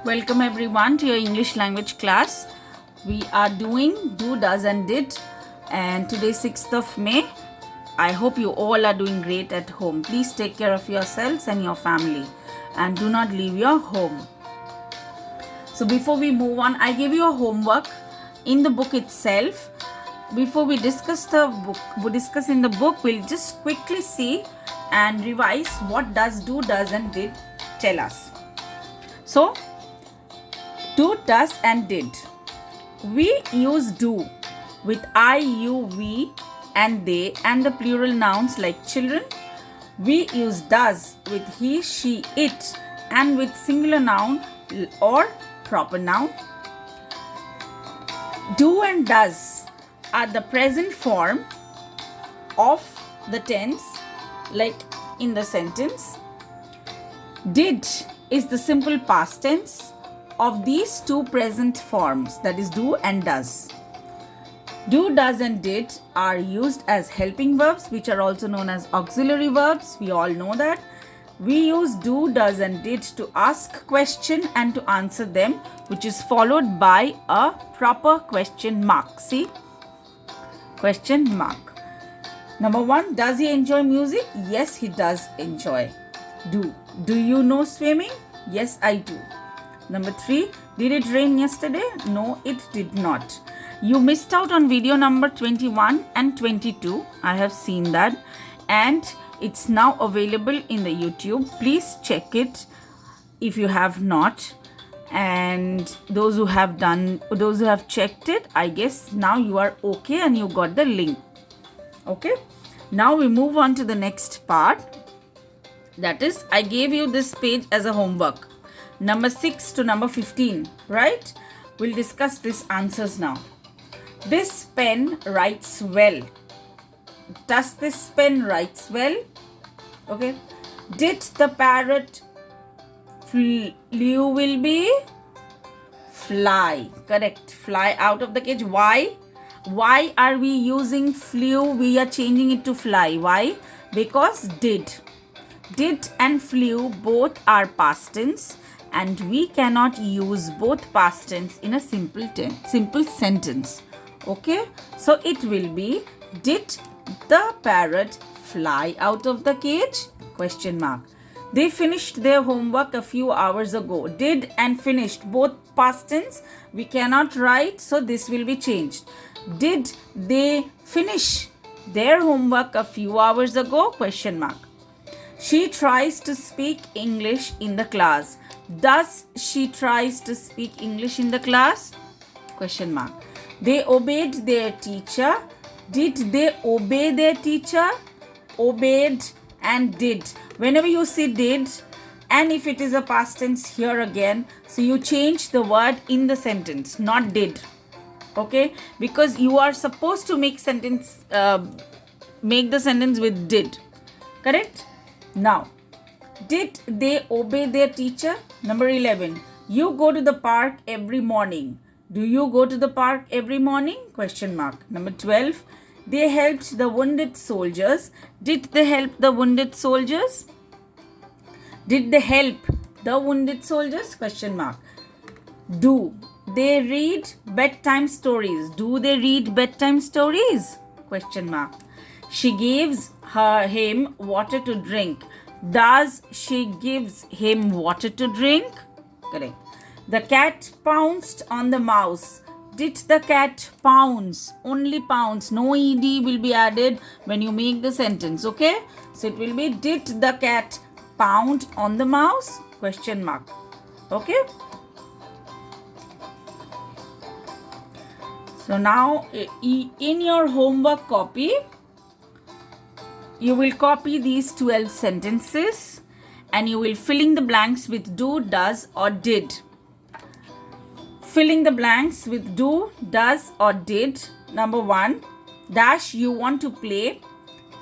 Welcome everyone to your English language class. We are doing do, does and did, and today 6th of May. I hope you all are doing great at home. Please take care of yourselves and your family and do not leave your home. So before we move on, I gave you a homework in the book itself. Before we discuss in the book, we'll just quickly see and revise what does, do, does and did tell us. So do, does and did. We use do with I, you, we and they and the plural nouns like children. We use does with he, she, it and with singular noun or proper noun. Do and does are the present form of the tense, like in the sentence. Did is the simple past tense of these two present forms, that is do and does. Do, does and did are used as helping verbs, which are also known as auxiliary verbs. We all know that. We use do, does and did to ask question and to answer them, which is followed by a proper question mark. See? Question mark. Number 1, does he enjoy music? Yes, he does enjoy. Do. Do you know swimming? Yes, I do. Number 3, did it rain yesterday? No, it did not. You missed out on video number 21 and 22. I have seen that. And it's now available in the YouTube. Please check it if you have not. And those who have checked it, I guess now you are okay and you got the link. Okay. Now we move on to the next part. That is, I gave you this page as a homework. Number 6 to number 15, right? We'll discuss these answers now. This pen writes well. Does this pen writes well? Okay. Did the parrot flew will be fly. Correct. Fly out of the cage. Why? Why are we using flew? We are changing it to fly. Why? Because did. Did and flew both are past tense, and we cannot use both past tense in a simple sentence. Okay, so it will be, did the parrot fly out of the cage? Question mark. They finished their homework a few hours ago. Did and finished both past tense. We cannot write, so this will be changed. Did they finish their homework a few hours ago? Question mark. She tries to speak English in the class. Does she tries to speak English in the class? Question mark. They obeyed their teacher. Did they obey their teacher? Obeyed and did. Whenever you see did, and if it is a past tense here again, so you change the word in the sentence, not did. Okay? Because you are supposed to make the sentence with did. Correct? Now, did they obey their teacher? Number 11. You go to the park every morning. Do you go to the park every morning? Question mark. Number 12. They helped the wounded soldiers. Did they help the wounded soldiers? Did they help the wounded soldiers? Question mark. Do they read bedtime stories? Do they read bedtime stories? Question mark. She gives him water to drink. Does she gives him water to drink? Correct. The cat pounced on the mouse. Did the cat pounce? Only pounce. No ed will be added when you make the sentence. Okay. So it will be, did the cat pound on the mouse? Question mark. Okay. So now in your homework copy, you will copy these 12 sentences and you will fill in the blanks with do, does or did. Filling the blanks with do, does or did. Number 1, dash you want to play.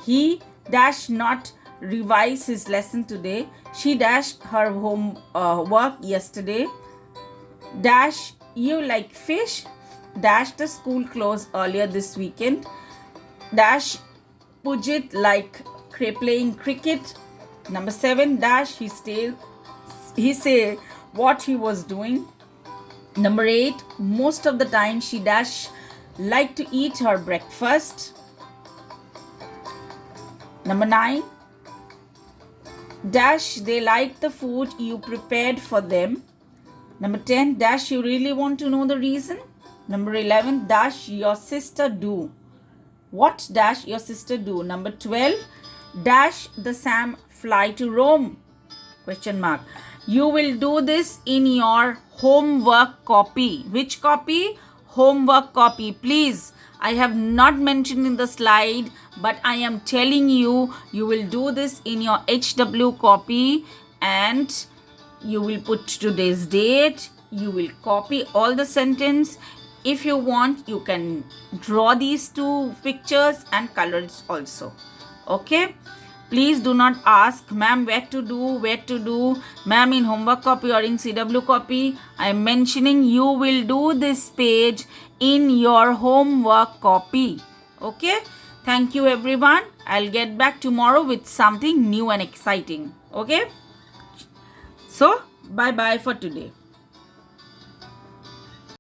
He dash not revise his lesson today. She dash her work yesterday. Dash you like fish. Dash the school closed earlier this weekend. Dash Pujit like playing cricket. Number 7, dash he say what he was doing. Number 8, most of the time she dash like to eat her breakfast. Number 9, dash they like the food you prepared for them. Number 10, dash you really want to know the reason. Number 11, dash your sister do. What dash your sister do? Number 12, dash the Sam fly to Rome? Question mark. You will do this in your homework copy. Which copy? Homework copy. Please, I have not mentioned in the slide, but I am telling you, you will do this in your HW copy, and you will put today's date. You will copy all the sentence. If you want, you can draw these 2 pictures and color it also. Okay? Please do not ask, ma'am, where to do, ma'am, in homework copy or in CW copy. I am mentioning you will do this page in your homework copy. Okay? Thank you, everyone. I'll get back tomorrow with something new and exciting. Okay? So, bye-bye for today.